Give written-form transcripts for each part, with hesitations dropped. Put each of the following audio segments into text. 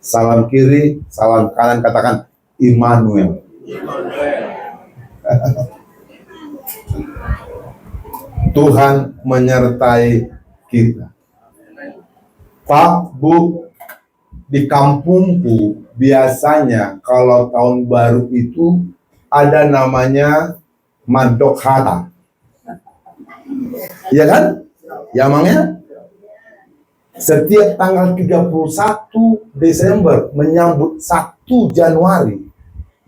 salam kiri, salam kanan, katakan Immanuel. Tuhan menyertai kita. Pak, Bu, di kampungku biasanya kalau tahun baru itu ada namanya Madokhata. Iya kan? Ya emangnya? Setiap tanggal 31 Desember menyambut 1 Januari,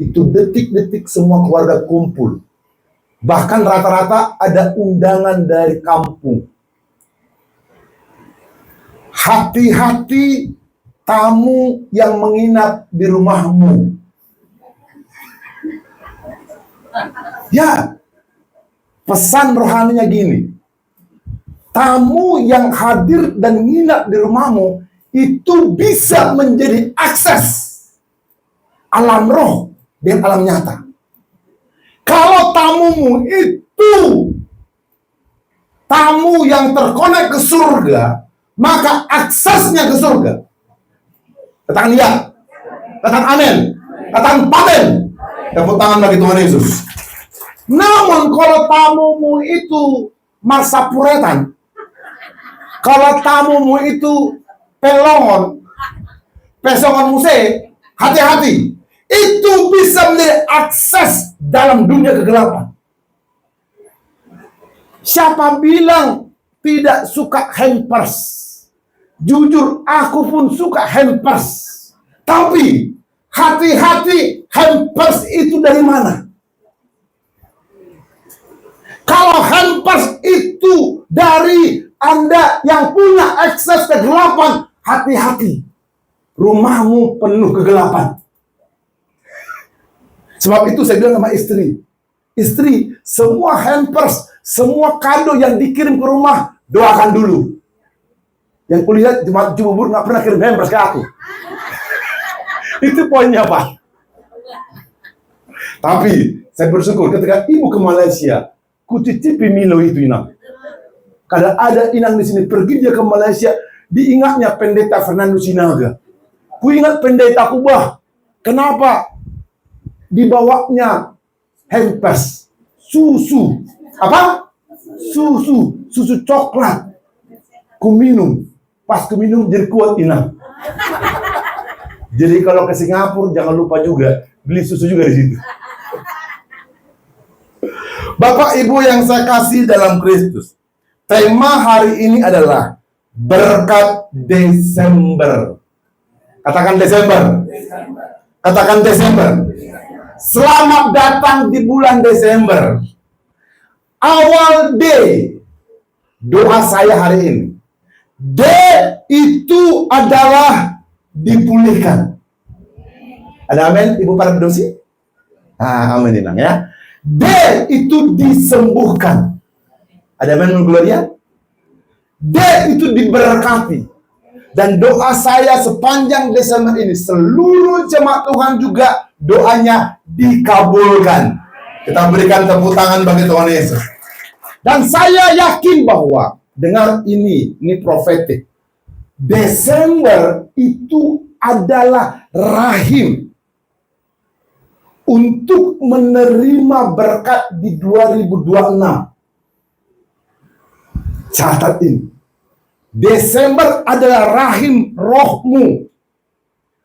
itu detik-detik semua keluarga kumpul. Bahkan rata-rata ada undangan dari kampung. Hati-hati tamu yang menginap di rumahmu. Ya, pesan rohaninya gini. Tamu yang hadir dan nginap di rumahmu itu bisa menjadi akses alam roh dan alam nyata. Kalau tamumu itu tamu yang terkonek ke surga, maka aksesnya ke surga. Katakan ya, katakan amin, katakan paten. Tepuk tangan bagi Tuhan Yesus. Namun kalau tamumu itu Marsapuretan, kalau tamumu itu Pelongon, Pesongon Muse, hati-hati. Itu bisa menjadi akses dalam dunia kegelapan. Siapa bilang tidak suka hampers? Jujur, aku pun suka hampers. Tapi, hati-hati, hampers itu dari mana? Kalau hampers itu dari Anda yang punya akses kegelapan, hati-hati. Rumahmu penuh kegelapan. Sebab itu saya bilang sama istri, semua hampers, semua kado yang dikirim ke rumah, doakan dulu. Yang kulihat jemaat Cibubur nggak pernah kirim hampers ke aku. Itu poinnya, Pak. Tapi saya bersyukur ketika ibu ke Malaysia, kutitipi Milo itu inang. Kalau ada inang di sini, pergi dia ke Malaysia, diingatnya pendeta Fernando Sinaga. Ku ingat pendeta Kubah. Kenapa? Dibawanya hampers, susu. Apa? Susu coklat. Ku minum. Pas ku minum jadi kuat inang. Jadi kalau ke Singapura jangan lupa juga beli susu juga di situ. Bapak Ibu yang saya kasih dalam Kristus, tema hari ini adalah berkat Desember. Katakan Desember. Katakan Desember. Selamat datang di bulan Desember. Awal D. Doa saya hari ini. D itu adalah dipulihkan. Ada amin, Ibu para pendosi? Amin inang ya. D itu disembuhkan. Ada amin, Gloria? D itu diberkati. Dan doa saya sepanjang Desember ini, seluruh jemaat Tuhan juga doanya dikabulkan. Kita berikan tepuk tangan bagi Tuhan Yesus. Dan saya yakin bahwa, dengar ini profetik. Desember itu adalah rahim untuk menerima berkat di 2026. Catat ini. Desember adalah rahim rohmu.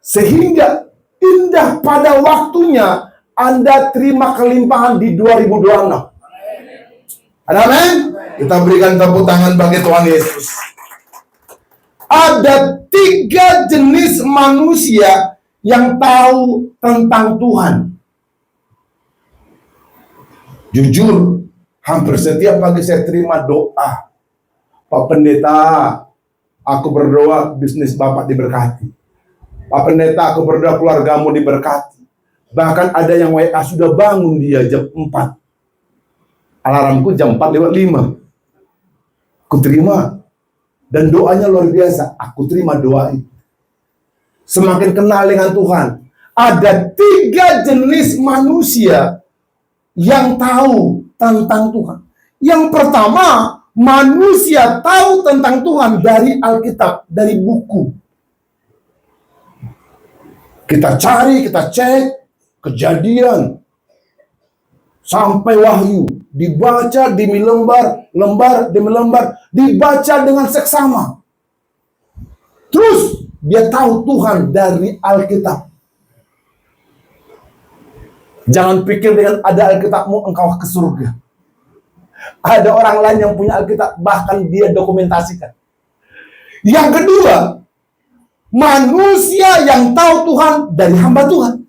Sehingga indah pada waktunya Anda terima kelimpahan di 2026. Ada amin? Kita berikan tepuk tangan bagi Tuhan Yesus. Ada 3 jenis manusia yang tahu tentang Tuhan. Jujur, hampir setiap pagi saya terima doa. Pak Pendeta, aku berdoa bisnis Bapak diberkati. Pak Pendeta, aku berdoa keluargamu diberkati. Bahkan ada yang WA sudah bangun dia jam 4. Alarmku jam 4:05. Aku terima. Dan doanya luar biasa. Aku terima doa itu. Semakin kenal dengan Tuhan. Ada 3 jenis manusia yang tahu tentang Tuhan. Yang pertama, manusia tahu tentang Tuhan dari Alkitab, dari buku. Kita cari, kita cek Kejadian sampai Wahyu, dibaca demi lembar, lembar demi lembar, dibaca dengan seksama. Terus dia tahu Tuhan dari Alkitab. Jangan pikir dengan ada Alkitabmu engkau ke surga. Ada orang lain yang punya Alkitab, bahkan dia dokumentasikan. Yang kedua, manusia yang tahu Tuhan dari hamba Tuhan.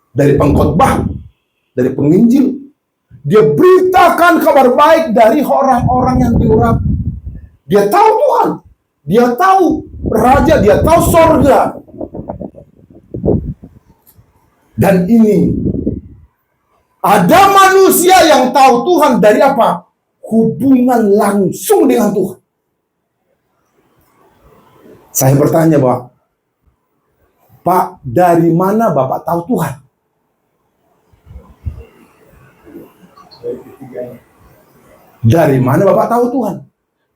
Dari pengkhotbah, dari penginjil. Dia beritakan kabar baik dari orang-orang yang diurapi. Dia tahu Tuhan. Dia tahu Raja, dia tahu sorga. Dan ini, ada manusia yang tahu Tuhan dari apa? Hubungan langsung dengan Tuhan. Saya bertanya, Pak, dari mana Bapak tahu Tuhan? Dari mana Bapak tahu Tuhan?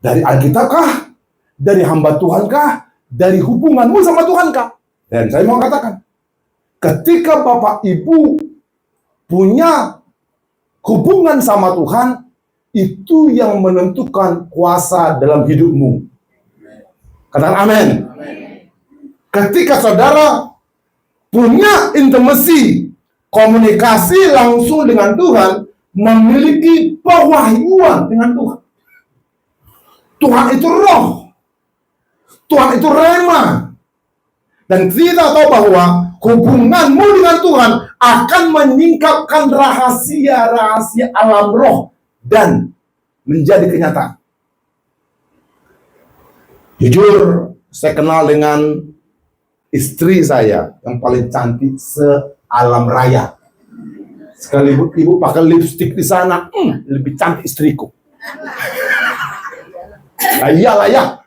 Dari Alkitab kah? Dari hamba Tuhan kah? Dari hubunganmu sama Tuhan kah? Dan saya mau katakan, ketika Bapak Ibu punya hubungan sama Tuhan, itu yang menentukan kuasa dalam hidupmu. Katakan amin. Ketika saudara punya intimasi, komunikasi langsung dengan Tuhan, memiliki pewahyuan dengan Tuhan. Tuhan itu roh. Tuhan itu rema. Dan kita tahu bahwa hubunganmu dengan Tuhan akan menyingkapkan rahasia-rahasia alam roh dan menjadi kenyataan. Jujur, saya kenal dengan istri saya yang paling cantik se-alam raya. Sekali ibu pakai lipstik di sana, lebih cantik istriku. Iyalah ya.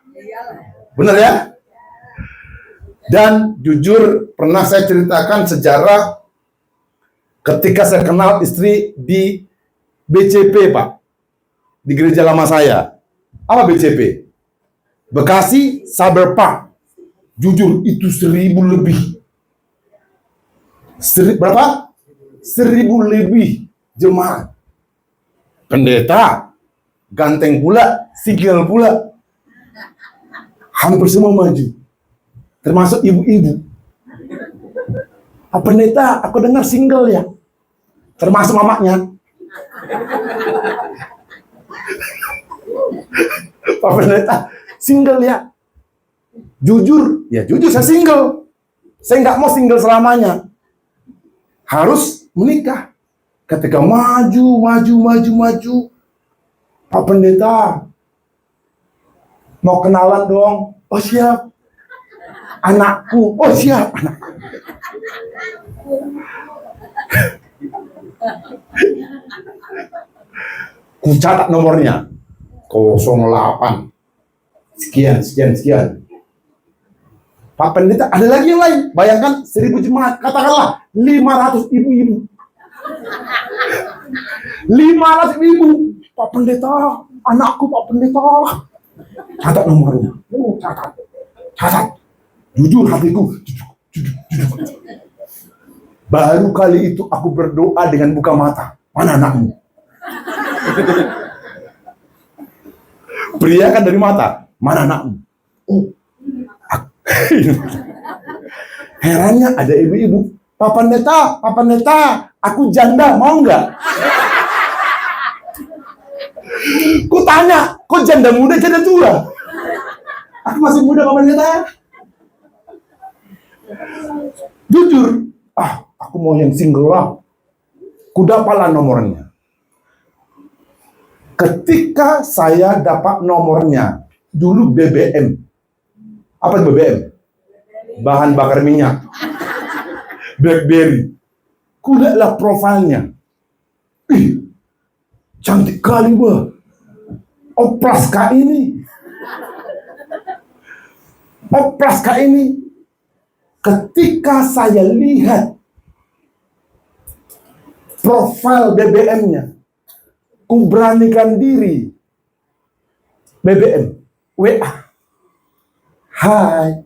Benar ya? Dan jujur pernah saya ceritakan sejarah ketika saya kenal istri di BCP, Pak. Di gereja lama saya. Apa BCP? Bekasi Cyberpark. Jujur itu 1000 lebih. Berapa? 1000 lebih jemaat. Pendeta, ganteng pula, single pula. Hampir semua maju. Termasuk ibu-ibu. Pak Pendeta, aku dengar single ya. Termasuk mamanya. Pak Pendeta, single ya. Jujur, ya jujur saya single. Saya nggak mau single selamanya. Harus menikah. Ketika maju. Pak Pendeta, mau kenalan dong. Oh siap. Anakku. Oh siap. Anakku. Ku catat nomornya. 08. Sekian. Pak Pendeta, ada lagi yang lain. Bayangkan 1000 jemaat. Katakanlah 500 ibu-ibu. 500 ibu. Pak Pendeta, anakku Pak Pendeta. Catat nomornya. Catat. Jujur hatiku. Baru kali itu aku berdoa dengan buka mata. Mana anakmu? Pria kan dari mata. Mana anakmu? Oh. Herannya ada ibu-ibu. Pak Pendeta, aku janda, mau nggak? Ku tanya, kok janda muda, janda tua? Aku masih muda, Pak Pendeta. Jujur, aku mau yang single lah. Ku dapatlah nomornya. Ketika saya dapat nomornya, dulu BBM. Apa itu BBM? Bahan bakar minyak. BlackBerry. Ku lihatlah profilnya. Ih, cantik kali, bah. Opraska ini. Ketika saya lihat profil BBM-nya, ku beranikan diri. BBM, WA. Hai.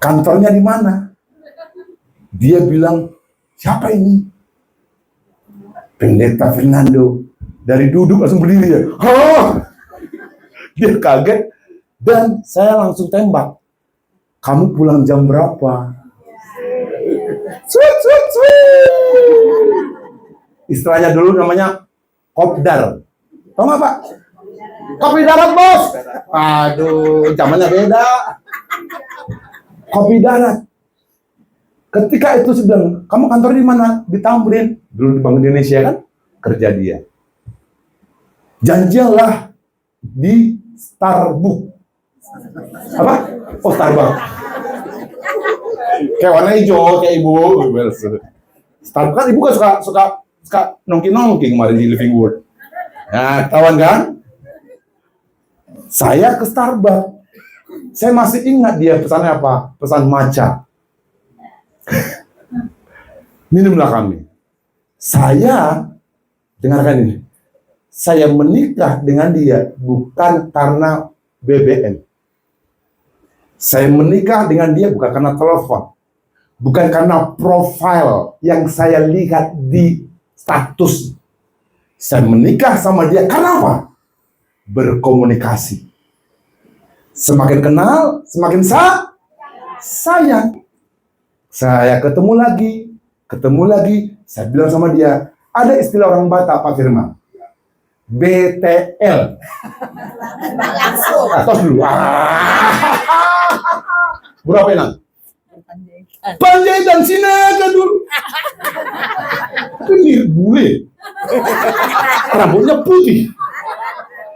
Kantornya di mana? Dia bilang, siapa ini? Pendeta Fernando. Dari duduk langsung berdiri ya. Dia kaget dan saya langsung tembak. Kamu pulang jam berapa? Sweet. Istilahnya dulu namanya kopdar. Tahu nggak Pak? Kopi darat bos. Aduh, zamannya beda. Kopi darat. Ketika itu sedang, kamu kantor di mana? Di Tamrin. Dulu di Bank Indonesia kan? Kerja dia. Janjilah di Starbucks. Apa? Oh, Starbucks. Kayak warna hijau, kayak ibu. Starbucks kan ibu kan suka nongki kemarin di Living World. Nah, kawan kan? Saya ke Starbucks. Saya masih ingat dia pesannya apa? Pesan matcha. Minumlah kami. Saya, dengarkan ini. Saya menikah dengan dia bukan karena BBM. Saya menikah dengan dia bukan karena telepon. Bukan karena profil yang saya lihat di status. Saya menikah sama dia karena apa? Berkomunikasi. Semakin kenal, semakin sayang. Saya ketemu lagi. Saya bilang sama dia, ada istilah orang Batak, Pak Firman. BTL. Atas dulu. Berapa enak? Panjaitan Sinaga dulu. Itu mirip bule. Rambutnya putih.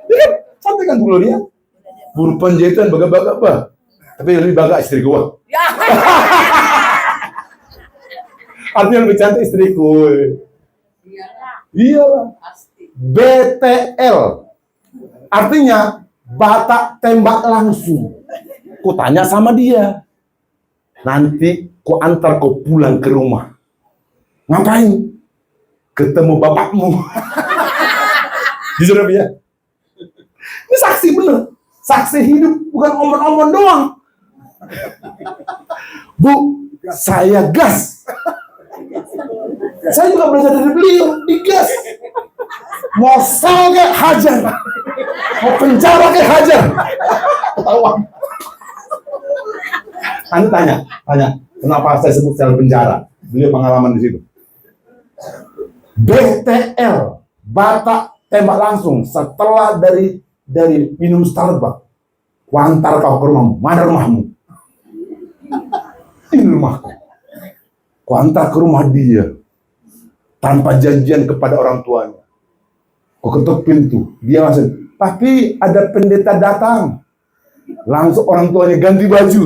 Dia kan cantik kan dulu dia. Buru Panjaitan baga-baga. Tapi lebih baga istri gua. Artinya lebih cantik istriku. Iyalah. BTL. Artinya Batak tembak langsung. Ku tanya sama dia. Nanti ku antar kau pulang ke rumah. Ngapain? Ketemu bapakmu. Jujur ya. Ini saksi bener. Saksi hidup, bukan omong-omong doang. Bu, saya gas. Saya juga belajar dari beliau, digas. Mau sel kayak hajar. Mau penjara kayak hajar. Ketahuan. Anda tanya, kenapa saya sebut sel penjara? Beliau pengalaman di situ. BTL, Batak tembak langsung setelah dari minum Starbucks. Kuantar kau ke rumahmu. Mana rumahmu? Ini rumahku. Kuantar ke rumah dia. Tanpa janjian kepada orang tuanya. Kau ketuk pintu. Dia langsung, tapi ada pendeta datang. Langsung orang tuanya ganti baju.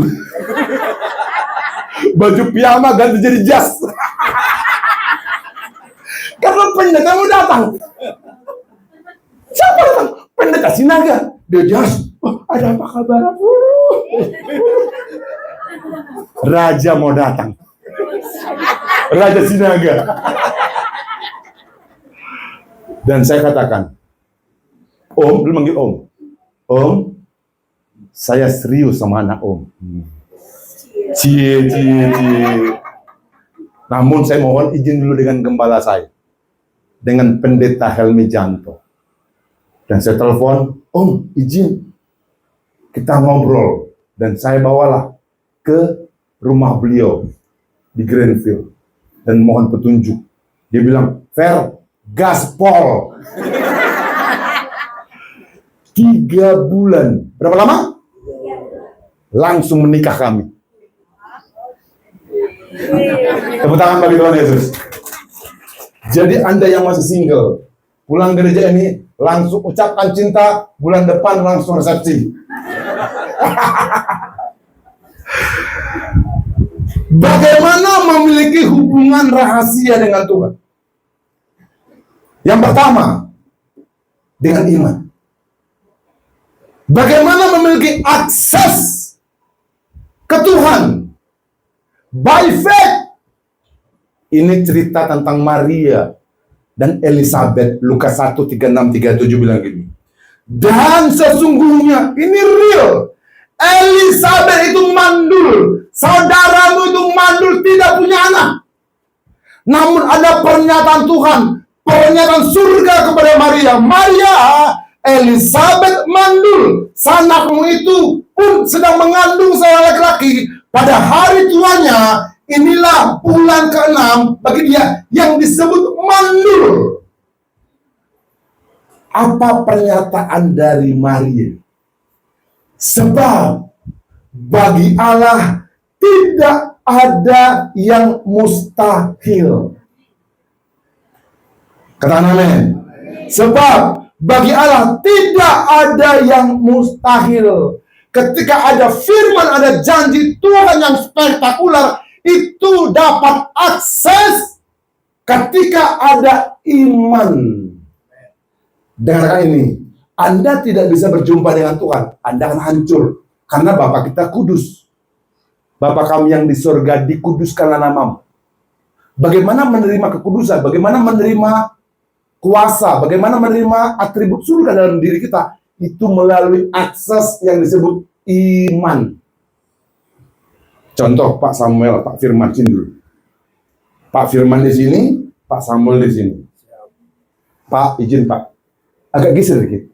Baju piyama ganti jadi jas. Karena pendeta mau datang. Siapa datang? Pendeta Sinaga. Dia jas. Oh, ada apa kabar? Raja mau datang. Raja Sinaga. Dan saya katakan, Om, dulu manggil Om. Om, saya serius sama anak Om. Cie. Namun saya mohon izin dulu dengan gembala saya. Dengan pendeta Helmi Janto. Dan saya telepon, Om, izin. Kita ngobrol. Dan saya bawalah ke rumah beliau di Greenfield. Dan mohon petunjuk. Dia bilang, Fer, gaspol. 3 bulan. Berapa lama? Langsung menikah kami. Tepuk tangan bagi Tuhan Yesus. Jadi Anda yang masih single, pulang gereja ini langsung ucapkan cinta, bulan depan langsung resepsi. Bagaimana memiliki hubungan rahasia dengan Tuhan? Yang pertama, dengan iman. Bagaimana memiliki akses ke Tuhan? By faith. Ini cerita tentang Maria dan Elizabeth. Lukas 1, 36, 37 bilang gini. Dan sesungguhnya, ini real. Elizabeth itu mandul saudaramu itu mandul tidak punya anak. Namun ada pernyataan Tuhan, pernyataan surga kepada Maria. Maria, Elizabeth mandul, sanakmu itu pun sedang mengandung seorang laki-laki. Pada hari tuanya, inilah bulan ke-6 bagi dia yang disebut mandul. Apa pernyataan dari Maria? Sebab bagi Allah tidak ada yang mustahil. Katakan amin. Sebab bagi Allah tidak ada yang mustahil. Ketika ada firman, ada janji Tuhan yang spektakular, itu dapat akses ketika ada iman. Dengarkan ini, Anda tidak bisa berjumpa dengan Tuhan, Anda akan hancur. Karena Bapa kita kudus. Bapa kami yang di surga, dikuduskanlah namamu. Bagaimana menerima kekudusan? Bagaimana menerima kuasa? Bagaimana menerima atribut surga dalam diri kita? Itu melalui akses yang disebut iman. Contoh Pak Samuel, Pak Firman sini dulu. Pak Firman di sini, Pak Samuel di sini. Pak, izin Pak. Agak geser dikit.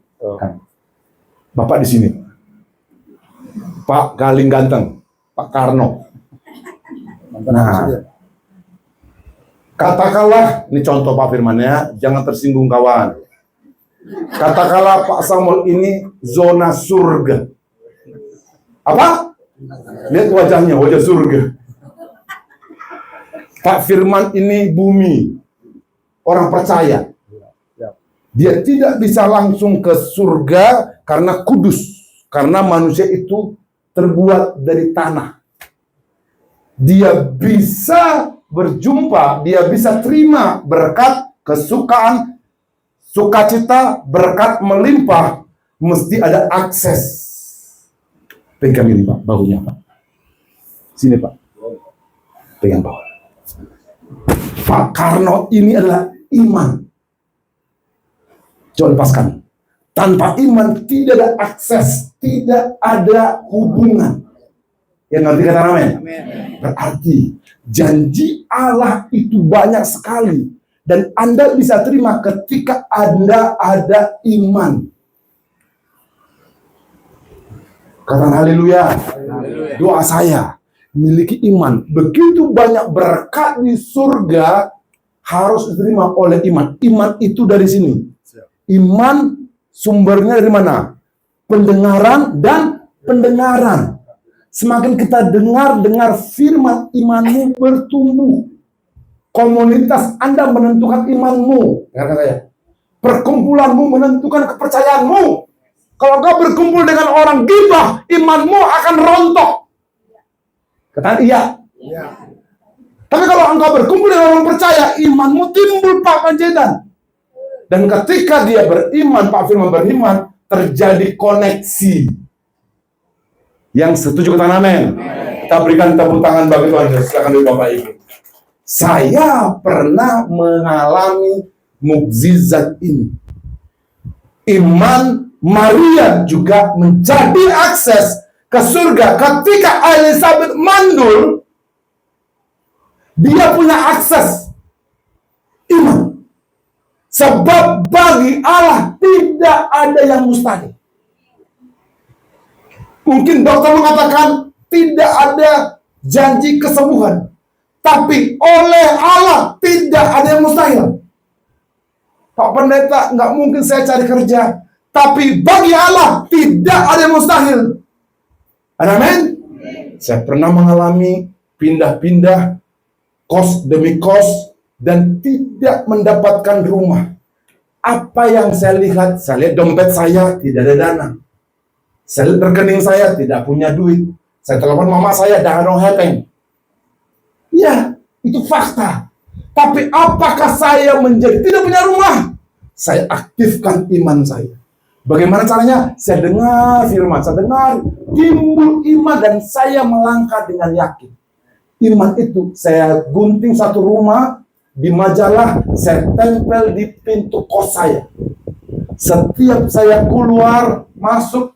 Bapak di sini. Pak Galing Ganteng, Pak Karno. Nah, katakanlah, ini contoh Pak Firman ya, jangan tersinggung kawan. Katakanlah Pak Samuel ini zona surga. Apa? Lihat wajahnya, wajah surga. Pak Firman ini bumi, orang percaya. Dia tidak bisa langsung ke surga karena kudus, karena manusia itu terbuat dari tanah. Dia bisa berjumpa, dia bisa terima berkat, kesukaan, sukacita, berkat melimpah, mesti ada akses. Pegang ini Pak, bahunya Pak. Sini Pak. Pegang bawah. Pak Karno ini adalah iman. Coba lepaskan. Tanpa iman tidak ada akses, tidak ada hubungan. Yang ngerti kata amin? Berarti janji Allah itu banyak sekali. Dan Anda bisa terima ketika Anda ada iman. Kata haleluya. Doa saya, miliki iman. Begitu banyak berkat di surga harus diterima oleh iman. Iman itu dari sini. Iman sumbernya dari mana? Pendengaran dan pendengaran. Semakin kita dengar firman, imanmu bertumbuh. Komunitas Anda menentukan imanmu. Dengarkan saya. Perkumpulanmu menentukan kepercayaanmu. Kalau kau berkumpul dengan orang gibah, imanmu akan rontok. Katakan iya. Tapi kalau engkau berkumpul dengan orang percaya, imanmu timbul Pak Panjaitan. Dan ketika dia beriman, Pak Firman beriman, terjadi koneksi. Yang setuju katakan amin. Kita berikan tepuk tangan bagi Tuhan. Silakan dulu Bapak Ibu. Saya pernah mengalami mukjizat ini. Iman Maria juga menjadi akses ke surga. Ketika Elizabeth mandul, dia punya akses iman. Sebab bagi Allah tidak ada yang mustahil. Mungkin dokter mengatakan tidak ada janji kesembuhan. Tapi oleh Allah tidak ada yang mustahil. Pak Pendeta, nggak mungkin saya cari kerja. Tapi bagi Allah tidak ada yang mustahil. Amin. Saya pernah mengalami pindah-pindah kos demi kos dan tidak mendapatkan rumah. Apa yang saya lihat dompet saya tidak ada dana. Saya lihat rekening saya tidak punya duit. Saya telepon mama saya, dahano hepeng. Ya, itu fakta. Tapi apakah saya menjadi tidak punya rumah? Saya aktifkan iman saya. Bagaimana caranya? Saya dengar firman, saya dengar timbul iman dan saya melangkah dengan yakin. Iman itu saya gunting satu rumah di majalah, saya tempel di pintu kos saya. Setiap saya keluar masuk,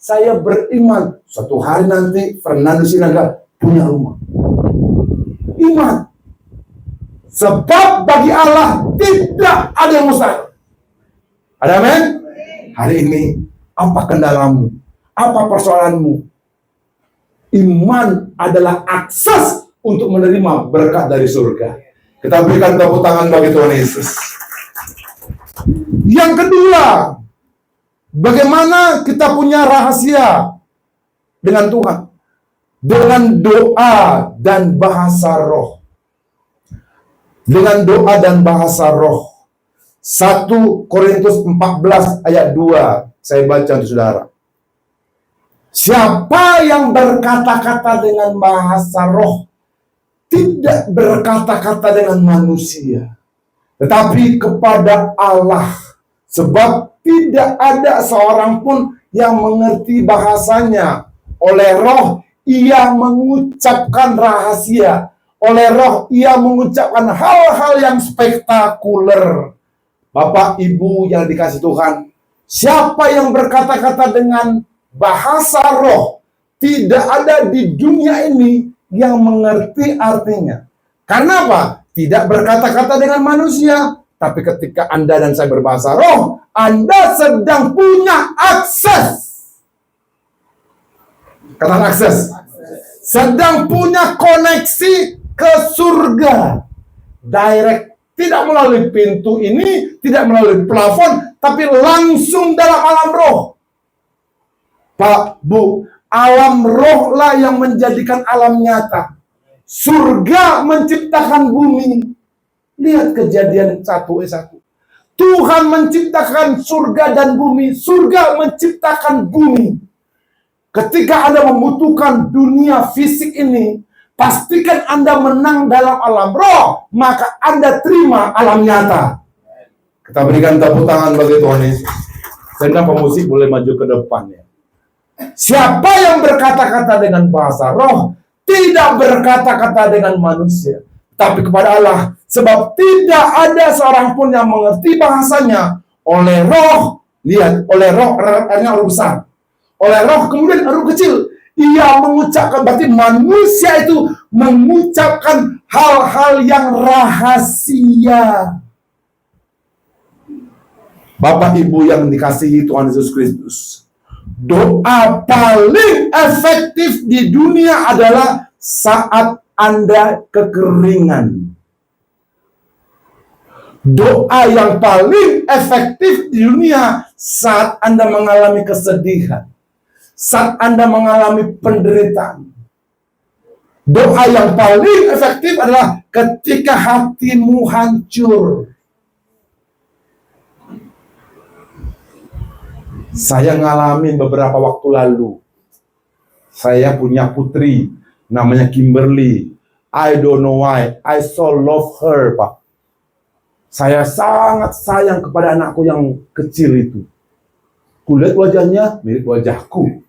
saya beriman suatu hari nanti Fernando Sinaga punya rumah. Iman. Sebab bagi Allah tidak ada yang mustahil. Ada amin? Hari ini apa kendalamu? Apa persoalanmu? Iman adalah akses untuk menerima berkat dari surga. Kita berikan tepuk tangan bagi Tuhan Yesus. Yang kedua, bagaimana kita punya rahasia dengan Tuhan? Dengan doa dan bahasa roh. Dengan doa dan bahasa roh. 1 Korintus 14 ayat 2. Saya baca untuk saudara. Siapa yang berkata-kata dengan bahasa roh, tidak berkata-kata dengan manusia, tetapi kepada Allah. Sebab tidak ada seorang pun yang mengerti bahasanya. Oleh roh, ia mengucapkan rahasia. Oleh roh, ia mengucapkan hal-hal yang spektakuler. Bapak, Ibu yang dikasih Tuhan, siapa yang berkata-kata dengan bahasa roh, tidak ada di dunia ini yang mengerti artinya. Karena apa? Tidak berkata-kata dengan manusia. Tapi ketika Anda dan saya berbahasa roh, Anda sedang punya akses. Kata akses. Sedang punya koneksi ke surga. Direct. Tidak melalui pintu ini, tidak melalui plafon, tapi langsung dalam alam roh. Pak, Bu, alam roh lah yang menjadikan alam nyata. Surga menciptakan bumi. Lihat Kejadian 1:1. Tuhan menciptakan surga dan bumi. Surga menciptakan bumi. Ketika Anda membutuhkan dunia fisik ini, pastikan Anda menang dalam alam roh, maka Anda terima alam nyata. Kita berikan tepuk tangan bagi Tuhan Yesus. Sehingga pemusik boleh maju ke depan ya. Siapa yang berkata-kata dengan bahasa roh, tidak berkata-kata dengan manusia, tapi kepada Allah. Sebab tidak ada seorang pun yang mengerti bahasanya. Oleh roh, lihat, oleh roh, artinya roh besar. Oleh roh, kemudian roh kecil. Ia mengucapkan, berarti manusia itu mengucapkan hal-hal yang rahasia. Bapak Ibu yang dikasihi Tuhan Yesus Kristus, doa paling efektif di dunia adalah saat Anda kekeringan. Doa yang paling efektif di dunia saat Anda mengalami kesedihan, saat Anda mengalami penderitaan. Doa yang paling efektif adalah ketika hatimu hancur. Saya ngalamin beberapa waktu lalu. Saya punya putri, namanya Kimberly. I don't know why, I so love her, Pak. Saya sangat sayang kepada anakku yang kecil itu. Kulit wajahnya mirip wajahku.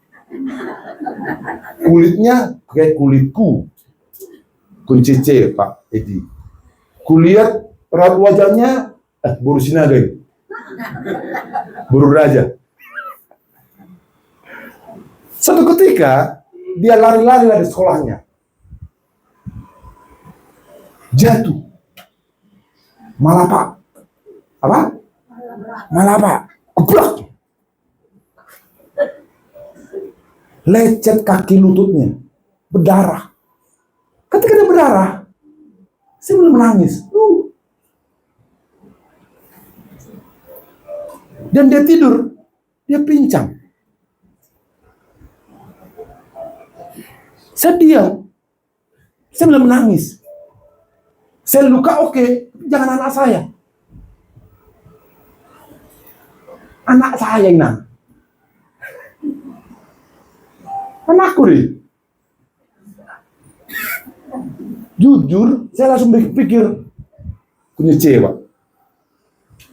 Kulitnya kayak kulitku. Kunci C, Pak Edi. Kulihat raut wajahnya, buru sinaga. Buru raja. Suatu ketika, dia lari-lari dari sekolahnya. Jatuh. Malapa. Apa? Malapa. Keblak. Lecet kaki lututnya. Berdarah. Ketika dia berdarah, saya mulai menangis. Dan dia tidur. Dia pincang. Saya diam. Saya mulai menangis. Saya luka oke, jangan anak saya. Anak saya yang nang. Anakku deh. Jujur, saya langsung berpikir, punya cewek.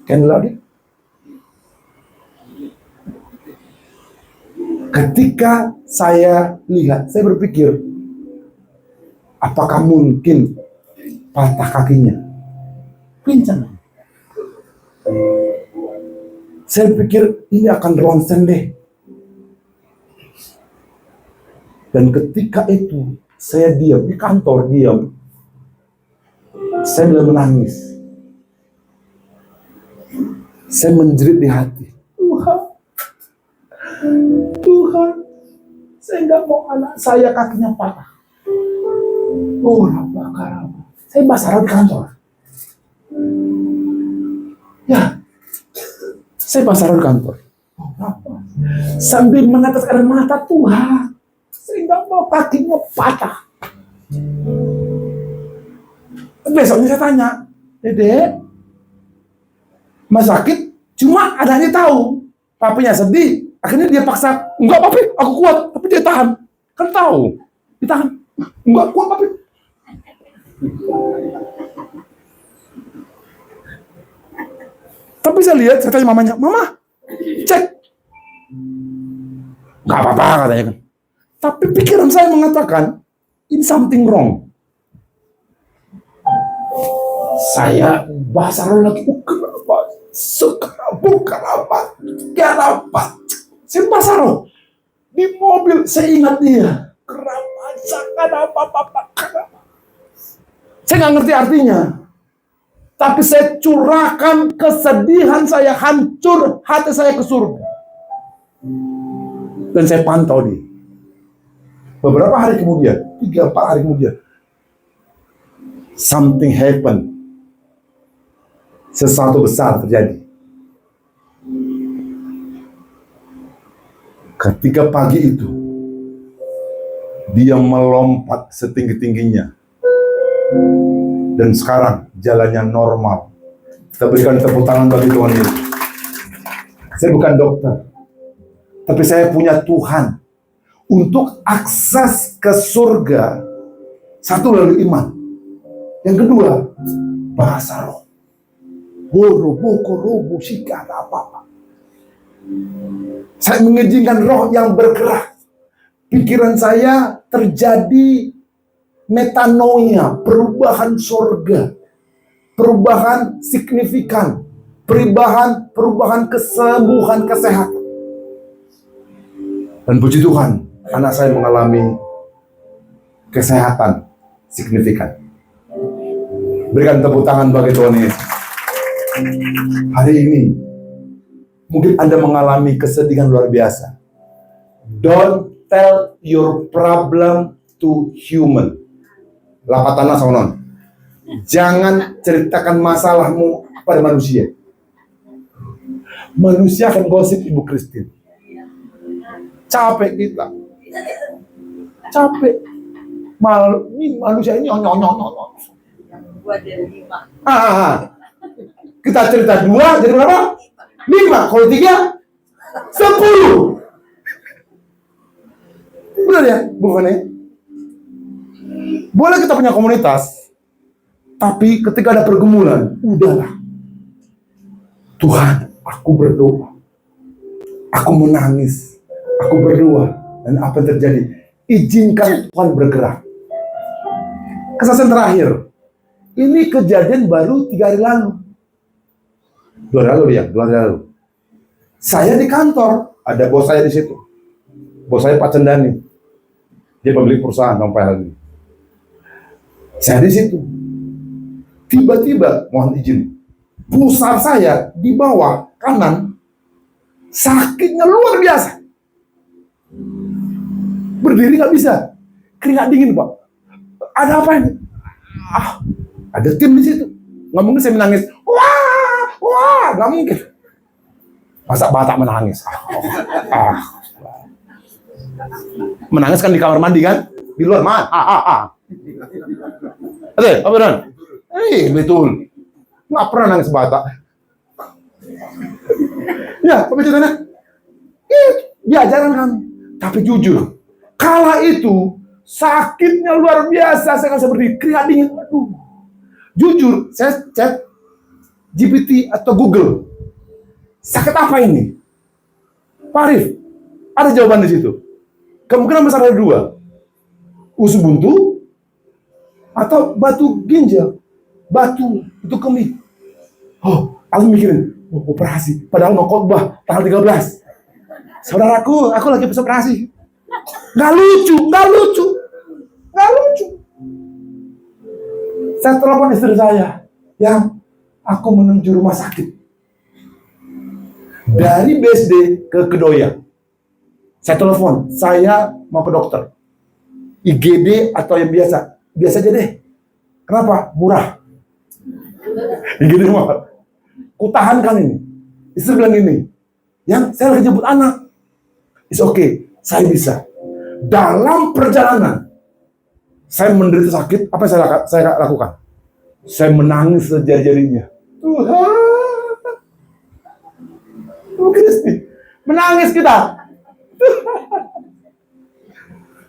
Kan lagi? Ketika saya lihat, saya berpikir, apakah mungkin patah kakinya? Pincang. Saya pikir ini akan ronsen deh. Dan ketika itu, saya diam, di kantor diam. Saya mulai menangis. Saya menjerit di hati. Tuhan, saya nggak mau anak saya kakinya patah. Oh, Rabba. Saya basah di kantor. Ya, saya basah di kantor. Oh, Rabba. Sambil menetes air mata, Tuhan, saya nggak mau kakinya patah. Besoknya saya tanya, Dedek, Mas sakit? Cuma adanya tahu. Papinya sedih. Akhirnya dia paksa, enggak papi, aku kuat. Tapi dia tahan. Kan tahu, ditahan. Enggak kuat papi. Tapi saya lihat, saya tanya mamanya, Mama, cek. Enggak apa-apa katanya kan. Tapi pikiran saya mengatakan, in something wrong. Saya bahasa lagi, kenapa? Saya bahasa roh. Di mobil, saya ingat dia. Kenapa? Saya nggak ngerti artinya. Tapi saya curahkan kesedihan saya, hancur hati saya ke surga. Dan saya pantau dia. Beberapa hari kemudian, 3-4 hari kemudian, something happened. Sesuatu besar terjadi. Ketika pagi itu, dia melompat setinggi-tingginya. Dan sekarang jalannya normal. Kita berikan tepuk tangan bagi Tuhan Yesus. Saya bukan dokter, tapi saya punya Tuhan. Untuk akses ke surga, satu lalu iman. Yang kedua, bahasa roh. Saya mengizinkan roh yang bergerak. Pikiran saya terjadi metanoia, perubahan surga, perubahan signifikan, perubahan kesembuhan, kesehatan. Dan puji Tuhan, anak saya mengalami kesehatan signifikan. Berikan tepuk tangan bagi Tuhan Yesus. Hari ini mungkin Anda mengalami kesedihan luar biasa. Don't tell your problem to human. Lapatana sonon. Jangan ceritakan masalahmu pada manusia. Manusia akan gosip Ibu Christine. Capek kita. Capek. Manusia ini nyonyong. Kita cerita 2 jadi berapa? 5. Kalau 3, 10. Benar ya, Bu Fani? Boleh kita punya komunitas, tapi ketika ada pergumulan, udahlah. Tuhan, aku berdoa, aku menangis, aku berdoa, dan apa yang terjadi? Izinkan Tuhan bergerak. Kesaksian terakhir, ini kejadian baru 3 hari lalu. 2 hari lalu ya, 2 hari lalu. Saya di kantor, ada bos saya di situ. Bos saya Pak Cendani. Dia pemilik perusahaan sampai ini. Saya di situ. Tiba-tiba, mohon izin, pusar saya di bawah kanan sakitnya luar biasa. Berdiri nggak bisa, keringat dingin Pak. Ada apa ini? Ada tim di situ. Nggak mungkin saya menangis. Wah, nggak mungkin. Masa Batak menangis? Menangis kan di kamar mandi kan? Di luar mah. Oke, apa benar? Betul. Nggak pernah nangis Batak. Ya, apa ceritanya? Diajaran kami. Tapi jujur, kala itu sakitnya luar biasa. Saya nggak bisa berdiri, keringat dingin. Aduh. Jujur, saya cek GPT atau Google. Sakit apa ini? Pak Arif, ada jawaban di situ. Kemungkinan besar ada 2. Usus buntu atau batu ginjal. Batu itu kemih. Aku mikirin, operasi. Padahal mau khotbah tanggal 13. Saudaraku, aku lagi habis operasi. Nggak lucu. Saya telepon istri saya, yang aku menuju rumah sakit. Dari BSD ke Kedoya. Saya telepon, saya mau ke dokter. IGD atau yang biasa? Biasa aja deh. Kenapa? Murah. IGD murah. Kutahankan ini. Istri bilang ini, yang saya lagi jemput anak. It's okay, saya bisa. Dalam perjalanan, saya menderita sakit, apa yang saya lakukan? Saya menangis sejari-jarinya. Tuhan, menangis kita.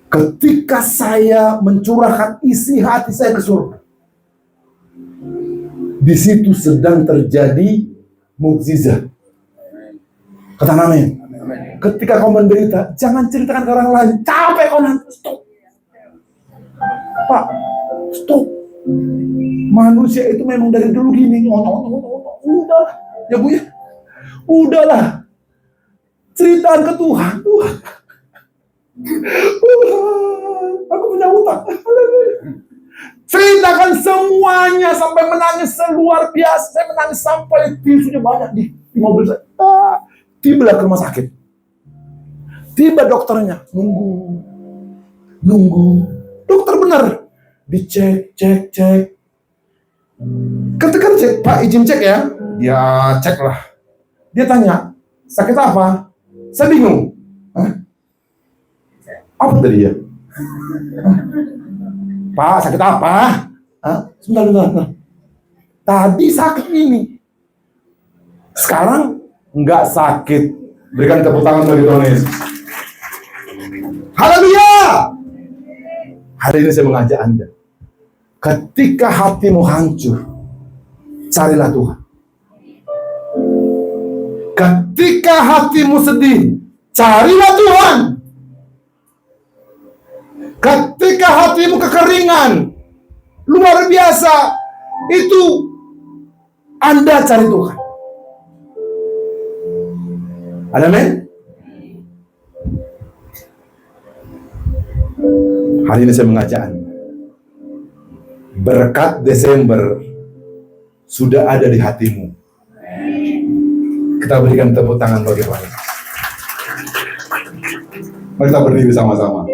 Ketika saya mencurahkan isi hati saya ke surga, di situ sedang terjadi mukjizat. Kata amin. Ketika kau menderita, jangan ceritakan ke orang lain. Capek kau nanti. Stop. Pak, stop. Manusia itu memang dari dulu gini. Udahlah. Ya Bu ya. Udahlah. Ceritakan ke Tuhan. Tuhan. Aku punya utang. Ceritakan semuanya sampai menangis seluar biasa. Saya menangis sampai tisunya banyak di mobil saya. Tiba ke rumah sakit. Tiba dokternya. Nunggu. Dokter benar. Dicek. Ketika cek, Pak izin cek ya. Ya cek lah. Dia tanya, sakit apa? Saya bingung. Apa tadi ya? Pak, sakit apa? Sebentar. Tadi sakit ini. Sekarang nggak sakit. Berikan tepuk tangan bagi Tuhan Yesus. Haleluya! Hari ini saya mengajak Anda. Ketika hatimu hancur, carilah Tuhan. Ketika hatimu sedih, carilah Tuhan. Ketika hatimu kekeringan, luar biasa, itu Anda cari Tuhan. Amin. Hari ini saya mengajak Anda. Berkat Desember sudah ada di hatimu. Kita berikan tepuk tangan bagi Tuhan. Mari kita berdiri sama-sama.